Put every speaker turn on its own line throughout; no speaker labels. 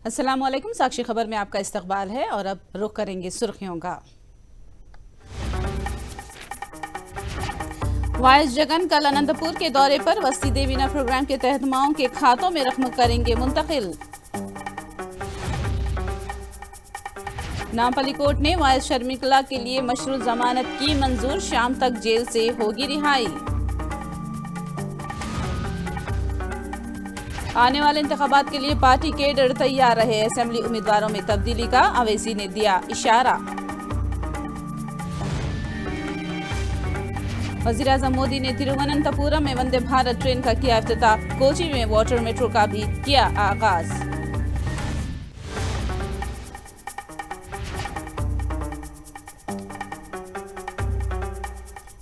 अस्सलाम वालेकुम। साक्षी खबर में आपका इस्तकबाल है और अब रुख करेंगे सुर्खियों का। वाइस जगन कल अनंतपुर के दौरे पर वस्ती देवीना प्रोग्राम के तहत माओं के खातों में रकम करेंगे मुंतकिल। नामपल्ली कोर्ट ने वाइस शर्मिला के लिए मशरूत जमानत की मंजूर, शाम तक जेल से होगी रिहाई। आने वाले इंतखाबात के लिए पार्टी केडर तैयार रहे, असेंबली उम्मीदवारों में तब्दीली का अवैसी ने दिया इशारा। वज़ीर-ए-आज़म मोदी ने तिरुवनंतपुरम में वंदे भारत ट्रेन का किया इफ्तिताह, कोची में वाटर मेट्रो का भी किया आगाज।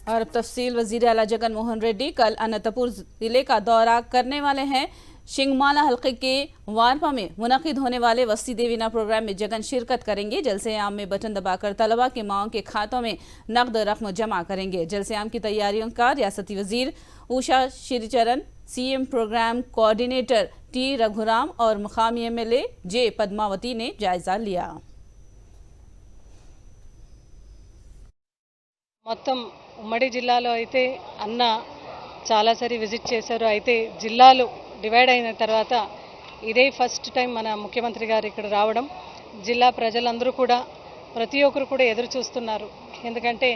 और अब तफसील। वज़ीर आला जगन मोहन रेड्डी कल अनंतपुर जिले का दौरा करने वाले हैं। शिंगमाला हल्के के वारपा में मुनक़िद होने वाले वस्ती देवीना प्रोग्राम में जगन शिरकत करेंगे। जलसे आम में बटन दबाकर तलबा के माओं के खातों में नकद रकम जमा करेंगे। जलसे आम की तैयारियों का रियासती वजीर Usha Shricharan, CM program coordinator T Raghuram और मुकामी MLA जे पद्मावती ने जायजा लिया।
మొత్తం ఉమ్మడి జిల్లాలో అయితే అన్న చాలాసారి విజిట్ చేశారు. అయితే జిల్లాలు డివైడ్ అయిన తర్వాత ఇదే ఫస్ట్ టైం మన ముఖ్యమంత్రి గారు ఇక్కడ రావడం. జిల్లా ప్రజలందరూ కూడా ప్రతి ఒక్కరు కూడా ఎదురు చూస్తున్నారు. ఎందుకంటే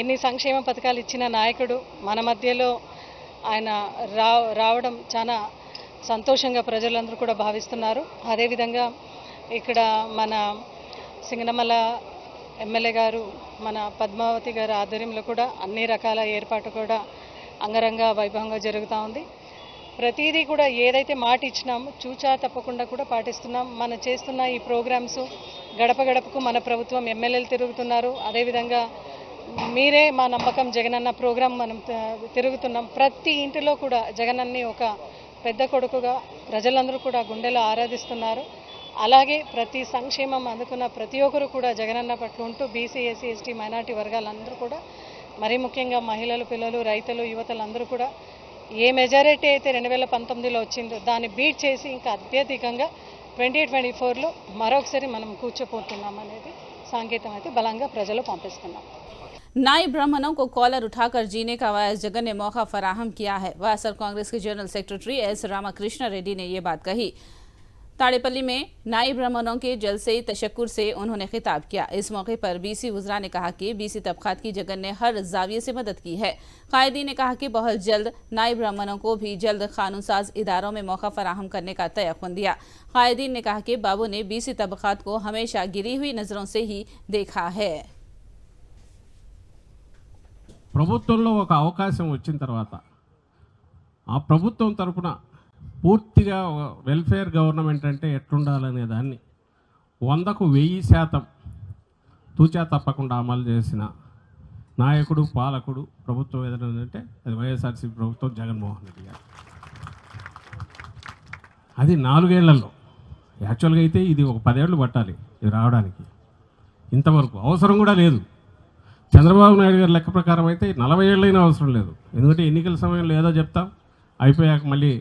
ఎన్ని సంక్షేమ పథకాలు ఇచ్చిన నాయకుడు మన మధ్యలో ఆయన రావడం చాలా సంతోషంగా ప్రజలందరూ కూడా భావిస్తున్నారు. అదేవిధంగా ఇక్కడ మన సింగనమల MLA గారు, మన పద్మావతి గారి ఆధ్వర్యంలో కూడా అన్ని రకాల ఏర్పాటు కూడా అంగరంగ వైభవంగా జరుగుతూ ఉంది. ప్రతిదీ కూడా ఏదైతే మాట ఇచ్చినామో చూచా తప్పకుండా కూడా పాటిస్తున్నాం. మనం చేస్తున్న ఈ ప్రోగ్రామ్స్ గడప గడపకు మన ప్రభుత్వం MLAలు తిరుగుతున్నారు. అదేవిధంగా మీరే మా నమ్మకం జగనన్న ప్రోగ్రాం మనం తిరుగుతున్నాం. ప్రతి ఇంటిలో కూడా జగనన్ని ఒక పెద్ద కొడుకుగా ప్రజలందరూ కూడా గుండెలో ఆరాధిస్తున్నారు. అలాగే ప్రతి సంక్షేమం అందుకున్న ప్రతి ఒక్కరు కూడా జగనన్న పట్ల ఉంటూ బీసీ, SC, ST మైనార్టీ వర్గాలందరూ కూడా, మరీ ముఖ్యంగా మహిళలు, పిల్లలు, రైతులు, యువతలందరూ కూడా ఏ మెజారిటీ అయితే 2019లో వచ్చిందో దాన్ని బీట్ చేసి ఇంకా అత్యధికంగా 2024లో మరొకసారి మనం కూర్చోపోతున్నాం అనేది సంకేతం అయితే బలంగా ప్రజలు పంపిస్తున్నాం.
नायब ब्राह्मणों को कॉलर उठाकर जीने का वाइस जगन ने मौका फराहम किया है। वायएसआर कांग्रेस के general secretary S Ramakrishna Reddy ने ये बात कही। ताड़ेपल्ली में नायब ब्राह्मणों के जलसे तशक्कुर से उन्होंने खिताब किया। इस मौके पर BC वज़रा ने कहा कि BC तबक़ात की जगन ने हर जाविये से मदद की है। कायदी ने कहा कि बहुत जल्द नायब ब्राह्मणों को भी जल्द कानून साज इदारों में मौका फराहम करने का तयक़्क़ुन दिया। कायदीन ने कहा कि बाबू ने BC तबक़ात को हमेशा गिरी हुई नज़रों से ही देखा है।
ప్రభుత్వంలో ఒక అవకాశం వచ్చిన తర్వాత ఆ ప్రభుత్వం తరపున పూర్తిగా వెల్ఫేర్ గవర్నమెంట్ అంటే ఎట్లుండాలనే దాన్ని 100కు 1000% తూచా తప్పకుండా అమలు చేసిన నాయకుడు, పాలకుడు ప్రభుత్వం ఏదైనా అంటే అది వైఎస్ఆర్సీపీ ప్రభుత్వం, జగన్మోహన్ రెడ్డి గారు. అది 4 ఏళ్లలో. యాక్చువల్గా అయితే ఇది ఒక 10 ఏళ్ళు పట్టాలి ఇది రావడానికి. ఇంతవరకు అవసరం కూడా లేదు. చంద్రబాబు నాయుడు గారి లెక్క ప్రకారం అయితే 40 ఏళ్ళైనా అవసరం లేదు. ఎందుకంటే ఎన్నికల సమయంలో ఏదో చెప్తాం, అయిపోయాక మళ్ళీ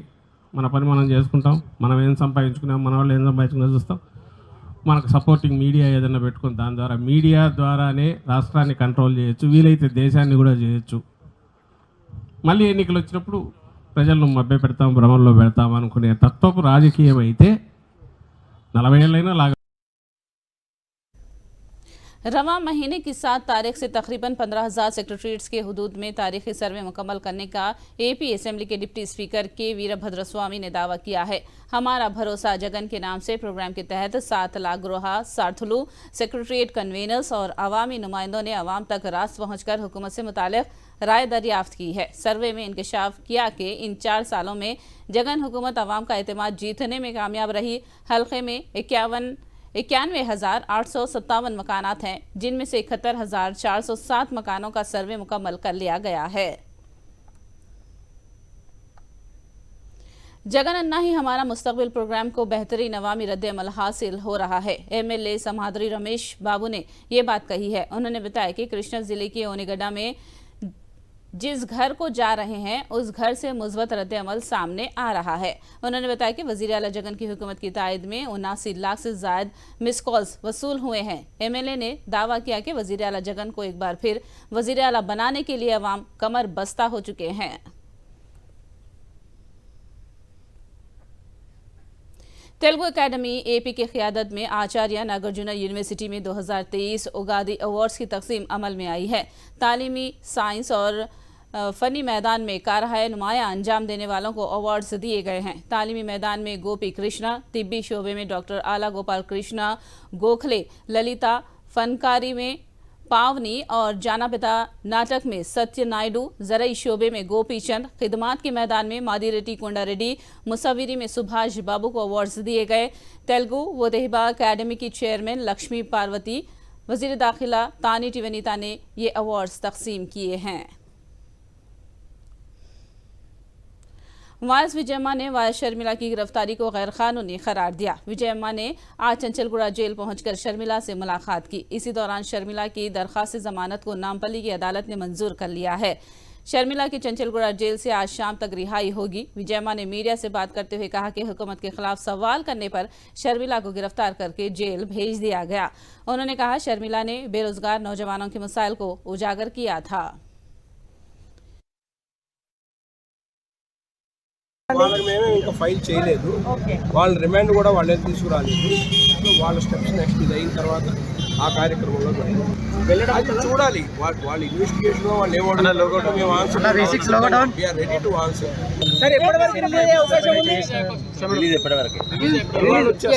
మన పని మనం చేసుకుంటాం. మనం ఏం సంపాదించుకున్నాం, మన వాళ్ళు ఏం సంపాదించుకున్నా చూస్తాం. మనకు సపోర్టింగ్ మీడియా ఏదైనా పెట్టుకుని దాని ద్వారా మీడియా ద్వారానే రాష్ట్రాన్ని కంట్రోల్ చేయొచ్చు, వీలైతే దేశాన్ని కూడా చేయొచ్చు. మళ్ళీ ఎన్నికలు వచ్చినప్పుడు ప్రజలను మభ్య పెడతాం, భ్రమంలో పెడతాం అనుకునే తత్వపు రాజకీయం అయితే 40 ఏళ్ళైనా లాగా.
रवां महीने की 7 तारीख से तकरीबन 15,000 सेक्रेटरीट्स के हुदूद में तारीखी सर्वे मुकम्मल करने का AP असेंबली के डिप्टी स्पीकर के वीरभद्र स्वामी ने दावा किया है। हमारा भरोसा जगन के नाम से प्रोग्राम के तहत 7 लाख ग्रोहा, सार्थलू, सेक्रेटरीट कन्वीनर्स और अवामी नुमाइंदों ने अवाम तक रास्त पहुँचकर हुकूमत से मुतालिक राय दरियाफ्त की है। सर्वे में इंकशाफ किया कि इन 4 सालों में जगन हुकूमत अवाम का एतमाद जीतने में कामयाब रही। हल्के में 91,857 मकानात हैं, जिनमें से 71,407 मकानों का सर्वे मुकम्मल कर लिया गया है। जगन अन्ना ही हमारा मुस्तकबिल प्रोग्राम को बेहतरीन अवामी रद्द-ए-अमल हासिल हो रहा है। MLA समादरी रमेश बाबू ने ये बात कही है। उन्होंने बताया कि कृष्णा जिले के ओनेगड्डा में जिस घर को जा रहे हैं उस घर से मुस्बत रद्द-ए-अमल सामने आ रहा है। उन्होंने बताया कि वजीर आला जगन की हुकूमत की तायद में 79 लाख से ज्यादा मिस कॉल्स वसूल हुए हैं। एमएलए ने दावा किया कि वजीर आला जगन को एक बार फिर वजीर आला बनाने के लिए अवाम कमर बस्ता हो चुके हैं। तेलुगु एकेडमी एपी की क़यादत में आचार्य नागार्जुन यूनिवर्सिटी में 2023 उगादी अवार्ड्स की तकसीम अमल में आई है। तालीमी, साइंस और फनी मैदान में कारहाय नुमाया अंजाम देने वालों को अवार्ड्स दिए गए हैं। तालीमी मैदान में गोपी कृष्णा, तिब्बी शोबे में डॉक्टर आला गोपाल कृष्णा गोखले, ललिता फनकारी में पावनी और जाना पिता नाटक में सत्य नायडू, जरई शोबे में गोपी चंद, खिदमात के मैदान में मादिरेड्डी कोंडा रेड्डी, मुसविरी में सुभाष बाबू को अवार्ड्स दिए गए। तेलुगु व तेहबा अकेडमी की चेयरमैन लक्ष्मी पार्वती, वजीर दाखिला तानी टिवनीता ने ये अवार्ड्स तकसीम किए हैं। वायस विजयम्मा ने वायस शर्मिला की गिरफ्तारी को गैर कानूनी करार दिया। विजयम्मा ने आज चंचलगुड़ा जेल पहुंचकर शर्मिला से मुलाकात की। इसी दौरान शर्मिला की दरखास्त जमानत को नामपल्ली की अदालत ने मंजूर कर लिया है। शर्मिला की चंचलगुड़ा जेल से आज शाम तक रिहाई होगी। विजयम्मा ने मीडिया से बात करते हुए कहा कि हुकूमत के खिलाफ सवाल करने पर शर्मिला को गिरफ्तार करके जेल भेज दिया गया। उन्होंने कहा शर्मिला ने बेरोजगार नौजवानों के मसाइल को उजागर किया था।
వాళ్ళకి మేమే ఇంకా ఫైల్ చేయలేదు, వాళ్ళ రిమాండ్ కూడా వాళ్ళేం తీసుకురాలేదు. సో వాళ్ళ స్టెప్స్ నెక్స్ట్ ఇది అయిన తర్వాత ఆ కార్యక్రమంలో వెళ్ళడం చూడాలి. వాళ్ళ ఇన్వెస్టిగేషన్ వాళ్ళు ఏమవుతుందో మేము ఆన్సర్ వీఆర్ రెడీ టు ఆన్సర్.
సార్ ఎప్పటివరకు రిలీజ్ అయ్యే అవకాశం ఉంది?
రిలీజ్ ఎప్పటివరకు?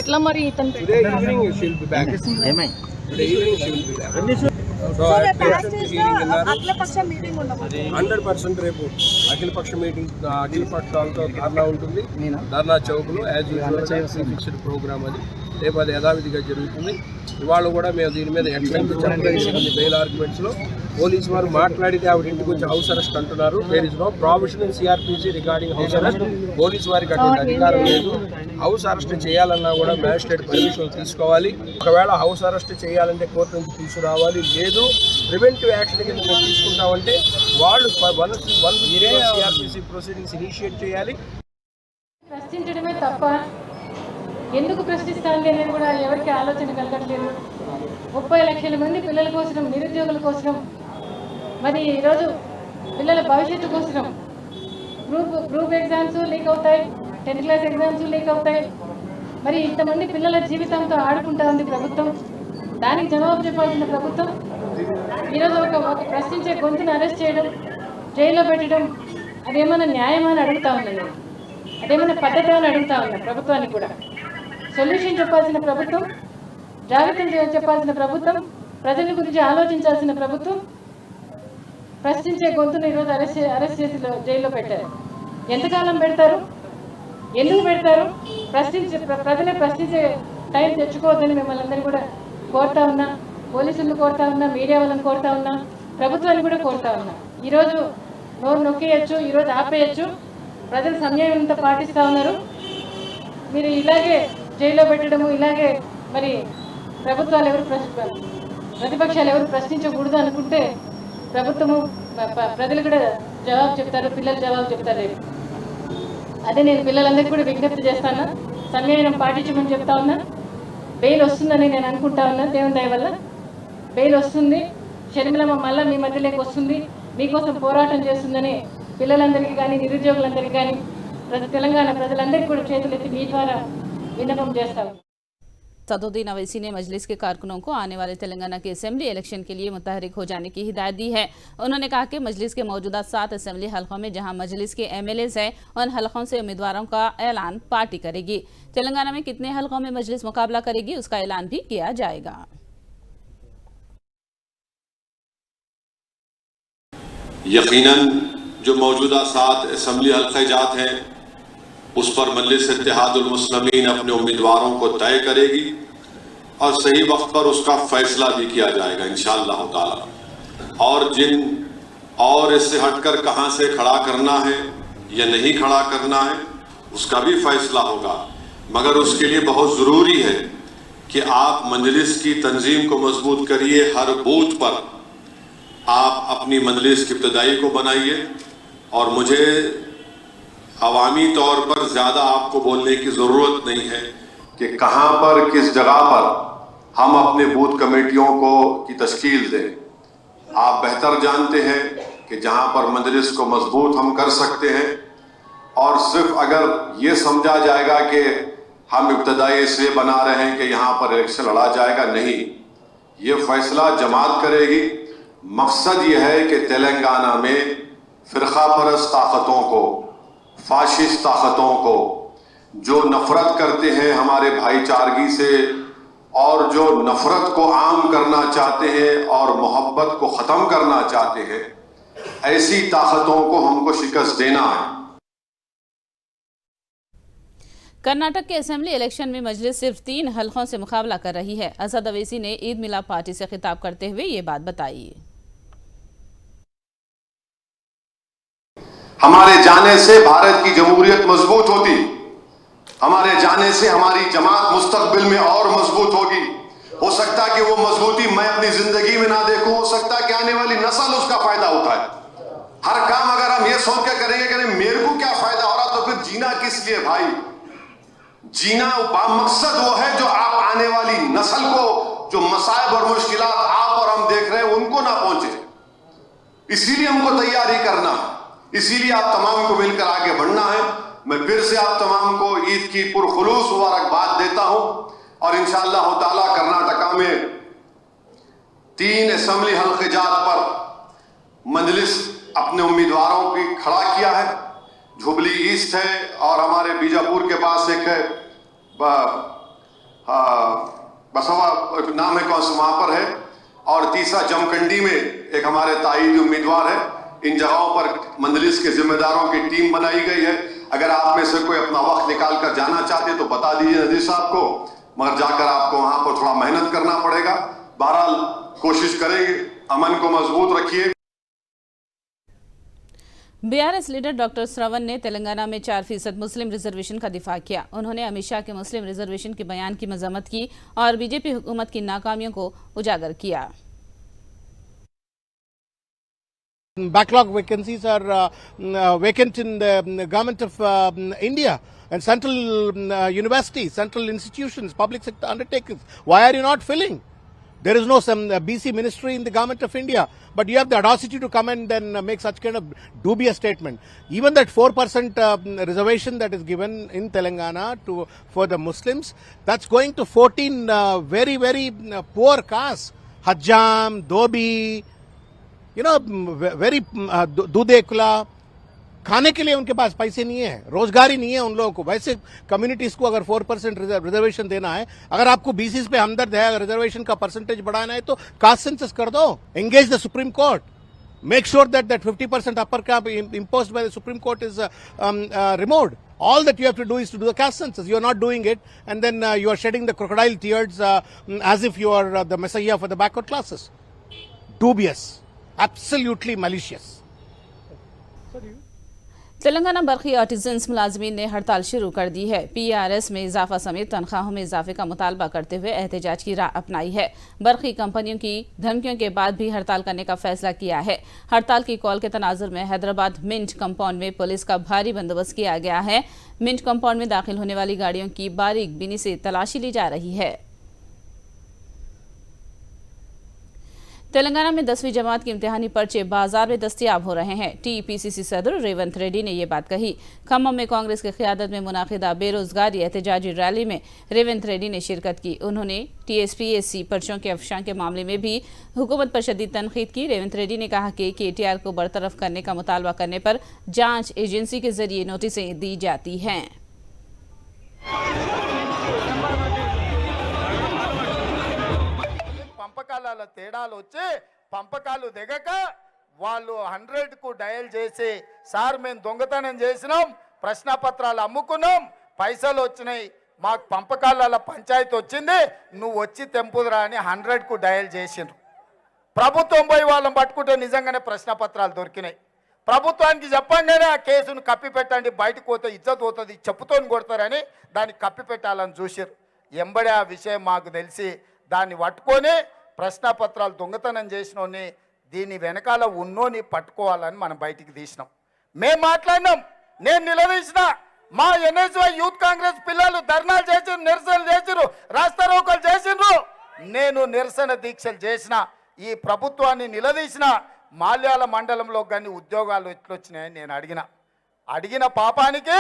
ఎట్లా మరి ఇతను
today evening she will be back.
ఏమై
today evening she will be back. So 100% రేపు అఖిలపక్ష మీటింగ్, అఖిల పక్షాలతో ధర్నా ఉంటుంది. ధర్నా చౌక్లో యాజ్ యూజువల్ ఫిక్స్డ్ ప్రోగ్రామ్ అది. రేపు అది యథావిధిగా జరుగుతుంది. ఇవాళ కూడా మేము దీని మీద ఎట్లయితే చెప్పలేదు బెయిల్ ఆర్గ్యుమెంట్స్లో పోలీసు వారు మాట్లాడితే ఆవిడ ఇంటికి వచ్చి హౌస్ అరెస్ట్ అంటున్నారు. There is no provision in CRPC regarding house arrest. Police వారికి అటువంటి అధికారం లేదు. హౌస్ అరెస్ట్ చేయాలన్నా కూడా మ్యాజిస్ట్రేట్ పర్మిషన్ తీసుకోవాలి. ఒకవేళ హౌస్ అరెస్ట్ చేయాలంటే కోర్టు నుంచి తీసుకురావాలి. లేదు ప్రివెంటివ్ యాక్షన్ కింద మేము తీసుకుంటామంటే వాళ్ళు సిఆర్పిసి ప్రొసీడింగ్స్ ఇనిషియేట్ చేయాలి.
ప్రశ్నించడమే తప్ప ఎందుకు ప్రశ్నిస్తాను అనేది కూడా ఎవరికి ఆలోచన కలగట్లేదు. 30 లక్షల మంది పిల్లల కోసం, నిరుద్యోగుల కోసం, మరి ఈరోజు పిల్లల భవిష్యత్తు కోసం గ్రూప్ ఎగ్జామ్స్ లీక్ అవుతాయి, 10th క్లాస్ ఎగ్జామ్స్ లీక్ అవుతాయి. మరి ఇంతమంది పిల్లల జీవితంతో ఆడుకుంటా ఉంది ప్రభుత్వం. దానికి జవాబు చెప్పాల్సిన ప్రభుత్వం ఈరోజు ఒక ప్రశ్నించే గొంతును అరెస్ట్ చేయడం, జైల్లో పెట్టడం అదేమన్నా న్యాయమని అడుగుతా ఉన్నాను. అదేమన్నా పద్ధతి అని అడుగుతా ఉన్నా. ప్రభుత్వానికి కూడా సొల్యూషన్ చెప్పాల్సిన ప్రభుత్వం, జాగ్రత్తలు చెప్పాల్సిన ప్రభుత్వం, ప్రజల గురించి ఆలోచించాల్సిన ప్రభుత్వం ప్రశ్నించే గొంతును ఈరోజు అరెస్ట్ చేసి జైల్లో పెట్టారు. ఎంతకాలం పెడతారు? ఎందుకు పెడతారు? ప్రజలే ప్రశ్నించే టైం తెచ్చుకోవద్దని మిమ్మల్ని అందరినీ కూడా కోరుతా ఉన్నా. పోలీసులను కోరుతా ఉన్నా, మీడియా వాళ్ళని కోరుతా ఉన్నా, ప్రభుత్వాన్ని కూడా కోరుతా ఉన్నా. ఈరోజు నోరు నొక్కేయచ్చు, ఈరోజు ఆపేయచ్చు. ప్రజలు సంయమనంతో పాటిస్తూ ఉన్నారు. మీరు ఇలాగే జైల్లో పెట్టడము, ఇలాగే మరి ప్రభుత్వాలు ఎవరు ప్రతిపక్షాలు ఎవరు ప్రశ్నించకూడదు అనుకుంటే ప్రభుత్వము ప్రజలు కూడా జవాబు చెప్తారు, పిల్లలు జవాబు చెప్తారు. అదే నేను పిల్లలందరికీ కూడా విజ్ఞప్తి చేస్తాను, సంయమనం పాటించమని చెప్తా ఉన్నా. బెయిల్ వస్తుందని నేను అనుకుంటా ఉన్నా. దేవుని దయ వల్ల బెయిల్ వస్తుంది. షర్మిలమ్మ మళ్ళీ మీ మధ్యలోకి వస్తుంది, మీకోసం పోరాటం చేస్తుందని పిల్లలందరికీ కానీ, నిరుద్యోగులందరికీ కానీ, తెలంగాణ ప్రజలందరికీ కూడా చేతులెత్తి మీ ద్వారా విన్నపం చేస్తాం.
सदुद्दीन अवैसी ने मजलिस के कारकुनों को आने वाले तेलंगाना के असेंबली इलेक्शन के लिए मुतहरिक हो जाने की हिदायत दी है। उन्होंने कहा कि मजलिस के मौजूदा 7 असेंबली हलकों में जहां मजलिस के एमएलएज हैं, उन हलकों से उम्मीदवारों का ऐलान पार्टी करेगी। तेलंगाना में कितने हलकों में मजलिस मुकाबला करेगी, उसका ऐलान भी किया जाएगा।
यकीनन जो मौजूदा 7 असेंबली हल्के जात हैं उस पर मजलिस इत्तेहादुल मुस्लिमीन अपने उम्मीदवारों को तय करेगी और सही वक्त पर उसका फैसला भी किया जाएगा इंशाअल्लाह ताला। और इससे हटकर कहां से खड़ा करना है या नहीं खड़ा करना है उसका भी फैसला होगा। मगर उसके लिए बहुत ज़रूरी है कि आप मजलिस की तंजीम को मजबूत करिए। हर बूथ पर आप अपनी मजलिस की इब्तदाई को बनाइए और मुझे अवामी तौर पर ज़्यादा आपको बोलने की ज़रूरत नहीं है कि कहाँ पर किस जगह पर हम अपने बूथ कमेटियों को की तश्कील दें। आप बेहतर जानते हैं कि जहाँ पर मजलिस को मजबूत हम कर सकते हैं और सिर्फ अगर ये समझा जाएगा कि हम इब्तदाई इसलिए बना रहे हैं कि यहाँ पर इलेक्शन लड़ा जाएगा, नहीं, ये फैसला जमात करेगी। मकसद ये है कि तेलंगाना में फ़िरका परस्त ताकतों को, फाशिस्ट ताकतों को, जो नफरत करते हैं हमारे भाईचारगी से और जो नफरत को आम करना चाहते हैं और मोहब्बत को ख़त्म करना चाहते हैं, ऐसी ताकतों को हमको शिकस्त देना है।
कर्नाटक के असेंबली इलेक्शन में मजलिस सिर्फ 3 हलकों से मुकाबला कर रही है। असद अवैसी ने ईद मिलाद पार्टी से खिताब करते हुए ये बात बताई।
हमारे जाने से भारत की जमहूरियत मजबूत होती, हमारे जाने से हमारी जमात मुस्तकबिल में और मजबूत होगी। हो सकता है कि वो मजबूती मैं अपनी जिंदगी में ना देखूं, हो सकता है कि आने वाली नस्ल उसका फायदा उठाए। हर काम अगर हम ये सोच के करेंगे कि मेरे को क्या फायदा हो रहा, तो फिर जीना किस लिए भाई? जीना मकसद वो है जो आप आने वाली नस्ल को जो मसाइब और मुश्किलात आप और हम देख रहे हैं उनको ना पहुंचे। इसीलिए हमको तैयारी करना है, इसीलिए आप तमाम को मिलकर आगे बढ़ना है। मैं फिर से आप तमाम को ईद की पुरखुलूस मुबारकबाद देता हूं और इंशाअल्लाह ताला कर्नाटका में 3 असेंबली हल्के जात पर मजलिस अपने उम्मीदवारों की खड़ा किया है। झुबली ईस्ट है और हमारे बीजापुर के पास एक है बसवा नाम है, कौन सा वहां पर है, और तीसरा जमखंडी में एक हमारे ताईदी उम्मीदवार है। इन जगहों पर मजलिस के जिम्मेदारों की टीम बनाई गई है। अगर आप में से कोई अपना वक्त निकाल कर जाना चाहते तो बता दीजिए नजीर साहब को, मगर जाकर आपको वहां पर थोड़ा मेहनत करना पड़ेगा। बहरहाल कोशिश करेंगे, अमन को मजबूत रखिए।
बीआरएस लीडर डॉक्टर श्रवण ने तेलंगाना में 4% मुस्लिम रिजर्वेशन का दिफा किया। उन्होंने अमित शाह के मुस्लिम रिजर्वेशन के बयान की मजम्मत की और बीजेपी हुकूमत की नाकामियों को उजागर किया।
Backlog vacancies are vacant in the government of India and central universities, central institutions, public sector undertakings. Why are you not filling? There is no some BC ministry in the government of India, but you have the audacity to come and then make such kind of dubious statement. Even that 4% reservation that is given in Telangana for the Muslims, that's going to 14 very, very poor castes. Hajjam, Dobi, you know, very दूधेकुला, खाने के लिए उनके पास पैसे नहीं है, रोजगारी नहीं है उन लोगों को। वैसे कम्युनिटीज को अगर 4% रिजर्वेशन देना है, अगर आपको बीसीस पे हमदर्द है, अगर रिजर्वेशन का परसेंटेज बढ़ाना है तो कास्ट सेंसस कर दो, engage the supreme court, make sure that 50% upper cap imposed by the Supreme Court is removed. All that you have to do is to do the caste census. You are not doing it, and then you are shedding the crocodile tears as if you are the messiah for the backward classes. Dubious. Absolutely malicious.
Telangana बरखी artisans मुलाजमीन ने हड़ताल शुरू कर दी है। PRS में इजाफा समेत तनख्वाहों में इजाफे का मुतालबा करते हुए एहतजाज की राह अपनाई है। बरखी कंपनियों की धमकियों के बाद भी हड़ताल करने का फैसला किया है। हड़ताल की कॉल के तनाजुर में हैदराबाद मिंट कंपाउंड में पुलिस का भारी बंदोबस्त किया गया है। मिंट कंपाउंड में दाखिल होने वाली गाड़ियों की बारीक बीनी से तलाशी ली जा रही है। तेलंगाना में 10वीं जमात के इम्तिहानी पर्चे बाजार में दस्तयाब हो रहे हैं। टीपीसीसी सदर रेवंत रेड्डी ने ये बात कही। खम्मम में कांग्रेस की क़यादत में मुनाकिदा बेरोजगारी एहतजाजी रैली में रेवंत रेड्डी ने शिरकत की। उन्होंने टीएसपीएससी पर्चों के अफशां के मामले में भी हुकूमत पर शदीद तनकीद की। रेवंत रेड्डी ने कहा कि केटीआर को बरतरफ करने का मुतालबा करने पर जांच एजेंसी के जरिए नोटिसें दी जाती हैं।
పంపకాల తేడాలు వచ్చి పంపకాలు దిగక వాళ్ళు 100కు డయల్ చేసి సార్ మేము దొంగతనం చేసినాం, ప్రశ్నపత్రాలు అమ్ముకున్నాం, పైసలు వచ్చినాయి, మాకు పంపకాల పంచాయతీ వచ్చింది, నువ్వు వచ్చి తెంపుదురా అని 100కు డయల్ చేసిండ్రు. ప్రభుత్వం పోయి వాళ్ళని పట్టుకుంటే నిజంగానే ప్రశ్నపత్రాలు దొరికినాయి. ప్రభుత్వానికి చెప్పంగానే ఆ కేసును కప్పిపెట్టండి, బయటకు పోతే ఇజ్జత్ పోతుంది, చెప్పుతోని కొడతారని దాన్ని కప్పిపెట్టాలని చూసారు. ఎంబడే ఆ విషయం మాకు తెలిసి దాన్ని పట్టుకొని ప్రశ్నపత్రాలు దొంగతనం చేసినోని దీని వెనకాల ఉన్నోని పట్టుకోవాలని మనం బయటికి తీసినాం. మేము మాట్లాడినాం, నేను నిలదీసిన. మా ఎన్ఎస్వై యూత్ కాంగ్రెస్ పిల్లలు ధర్నాలు చేసిరు, నిరసనలు చేసిరు, రాస్తారోకలు చేసిండ్రు. నేను నిరసన దీక్షలు చేసిన, ఈ ప్రభుత్వాన్ని నిలదీసిన. మాల్యాల మండలంలో కానీ ఉద్యోగాలు ఎట్లొచ్చినాయని నేను అడిగిన పాపానికి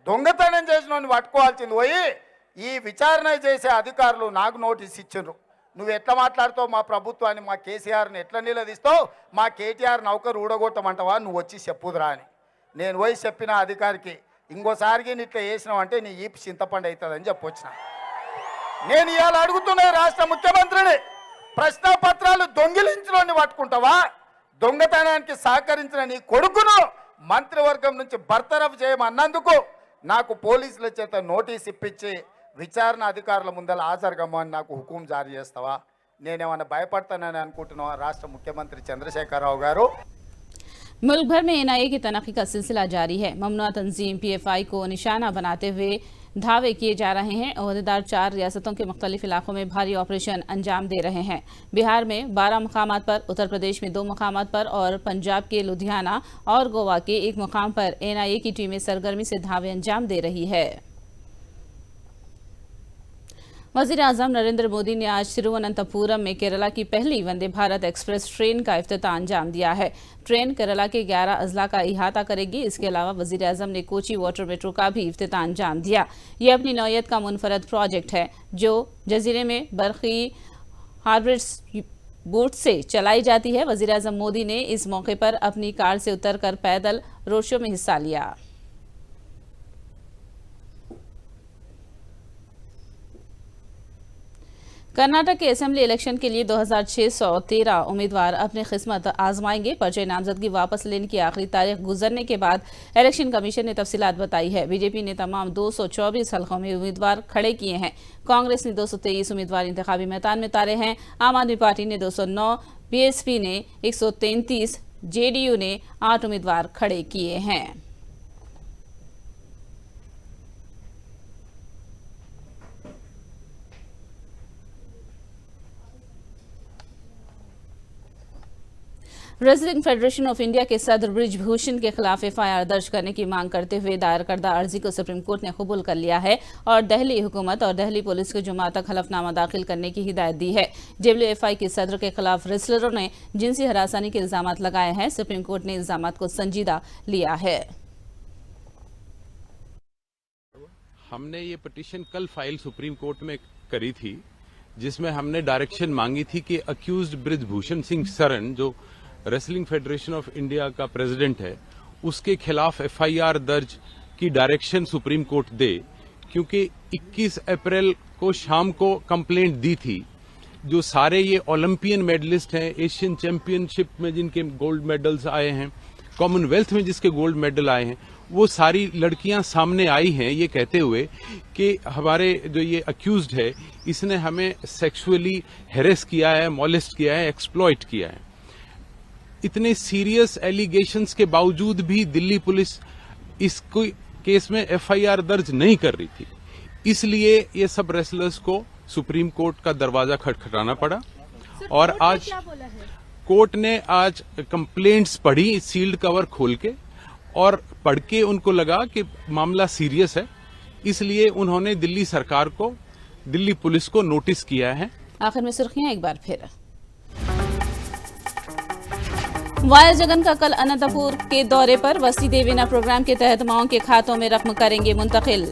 దొంగతనం చేసిన పట్టుకోవాల్సింది పోయి ఈ విచారణ చేసే అధికారులు నాకు నోటీస్ ఇచ్చిండ్రు. నువ్వు ఎట్లా మాట్లాడుతావు మా ప్రభుత్వాన్ని, మా కేసీఆర్ని ఎట్లా నిలదీస్తావు, మా కేటీఆర్ నౌకరు ఊడగొట్టమంటావా, నువ్వు వచ్చి చెప్పుదురా అని. నేను పోయి చెప్పిన అధికారికి, ఇంకోసారికి నీ ఇట్లా చేసినావంటే నీ ఈపు చింతపండు అవుతుందని చెప్పొచ్చిన. నేను ఇవాళ అడుగుతున్నా రాష్ట్ర ముఖ్యమంత్రిని, ప్రశ్నపత్రాలు దొంగిలించడాన్ని పట్టుకుంటావా? దొంగతనానికి సహకరించిన నీ కొడుకును మంత్రివర్గం నుంచి బర్తరఫ్ చేయమన్నందుకు నాకు పోలీసుల చేత నోటీస్ ఇప్పించి విచారణ అధికారుల ముందర హాజరుగమ్మని నాకు హుకుం జారీ చేస్తావా? నేనేమన్నా భయపడతానని అనుకుంటున్నావా రాష్ట్ర ముఖ్యమంత్రి చంద్రశేఖరరావు గారు?
मुल्क भर में एनआईए की तनखी का सिलसिला जारी है। ममनुआ तंजीम पीएफआई को निशाना बनाते हुए धावे किए जा रहे हैं। ओहदेदार 4 रियासतों के मुख्तलिफ इलाकों में भारी ऑपरेशन अंजाम दे रहे हैं। बिहार में 12 मुकामात पर, उत्तर प्रदेश में 2 मुकामात पर और पंजाब के लुधियाना और गोवा के 1 मुकाम पर एनआईए की टीमें सरगर्मी से धावे अंजाम दे रही है। वजीर आजम नरेंद्र मोदी ने आज तिरुवनंतपुरम में केरला की पहली वंदे भारत एक्सप्रेस ट्रेन का इफ्तिताह अंजाम दिया है। ट्रेन केरला के 11 अजला का इहाता करेगी। इसके अलावा वजीर आजम ने कोची वाटर मेट्रो का भी इफ्तिताह अंजाम दिया। ये अपनी नौयत का मुनफरद प्रोजेक्ट है जो जजीरे में बरखी हार्बर्स बोट से चलाई जाती है। वजीर आजम मोदी ने इस मौके पर अपनी कार से उतरकर पैदल रोड शो में हिस्सा लिया। कर्नाटक के असेंबली इलेक्शन के लिए 2613 उम्मीदवार अपनी किस्मत आजमाएंगे। पर्चे नामजदगी वापस लेने की आखिरी तारीख गुजरने के बाद इलेक्शन कमीशन ने तफसीलात बताई है। बीजेपी ने तमाम 224 हलकों में उम्मीदवार खड़े किए हैं। कांग्रेस ने 223 उम्मीदवार इंतखाबी मैदान में उतारे हैं। आम आदमी पार्टी ने 209, बीएसपी ने 133, जेडीयू ने 8 उम्मीदवार खड़े किए हैं। रेसलिंग फेडरेशन ऑफ इंडिया के सदर ब्रिजभूषण के खिलाफ एफआईआर दर्ज करने की मांग करते हुए दायर करदा अर्जी को सुप्रीम कोर्ट ने कबूल कर लिया है और दिल्ली हुकूमत और दिल्ली पुलिस को जुमा तक हलफनामा दाखिल करने की हिदायत दी है। डब्ल्यूएफआई के सदर के खिलाफ रेसलरों ने जिनसी हरासानी के इल्जाम लगाए हैं। सुप्रीम कोर्ट ने इल्जाम को संजीदा लिया है।
हमने ये पिटीशन कल फाइल सुप्रीम कोर्ट में करी थी, जिसमें हमने डायरेक्शन मांगी थी कि अक्यूज्ड ब्रिजभूषण सिंह सरन, जो रेसलिंग फेडरेशन ऑफ इंडिया का प्रेसिडेंट है, उसके खिलाफ एफआईआर दर्ज की डायरेक्शन सुप्रीम कोर्ट दे, क्योंकि 21 अप्रैल को शाम को कंप्लेंट दी थी। जो सारे ये ओलंपियन मेडलिस्ट हैं, एशियन चैंपियनशिप में जिनके गोल्ड मेडल्स आए हैं, कॉमनवेल्थ में जिसके गोल्ड मेडल आए हैं, वो सारी लड़कियां सामने आई हैं ये कहते हुए कि हमारे जो ये अक्यूज्ड है इसने हमें सेक्सुअली हेरेस किया है, मॉलेस्ट किया है, एक्सप्लॉइट किया है। इतने सीरियस एलिगेशंस के बावजूद भी दिल्ली पुलिस इस केस में एफआईआर दर्ज नहीं कर रही थी। इसलिए ये सब रेसलर्स को सुप्रीम कोर्ट का दरवाजा खटखटाना पड़ा और आज कोर्ट ने आज कंप्लेंट्स पढ़ी सील्ड कवर खोल के, और पढ़ के उनको लगा कि मामला सीरियस है, इसलिए उन्होंने दिल्ली सरकार को, दिल्ली पुलिस को नोटिस किया है।
आखिर में सुर्खियां एक बार फिर। वायस जगन का कल अनंतपुर के दौरे पर वस्ती देवीना प्रोग्राम के तहत माओं के खातों में रकम करेंगे मुंतकिल।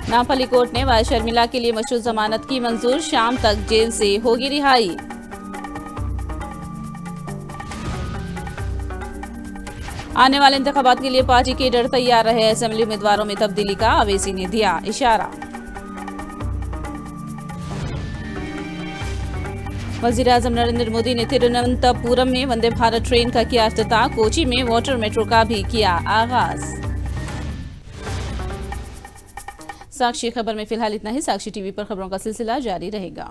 नामपल्ली कोर्ट ने वायस शर्मिला के लिए मशरूत जमानत की मंजूर, शाम तक जेल से होगी रिहाई। आने वाले इंतखाबात के लिए पार्टी के डर तैयार रहे, असेंबली उम्मीदवारों में तब्दीली का अवैसी ने दिया इशारा। वजीर आजम नरेंद्र मोदी ने तिरुवनंतपुरम में वंदे भारत ट्रेन का किया इफ्तिताह, कोची में वाटर मेट्रो का भी किया आगाज। साक्षी खबर में फिलहाल इतना ही। साक्षी टीवी पर खबरों का सिलसिला जारी रहेगा।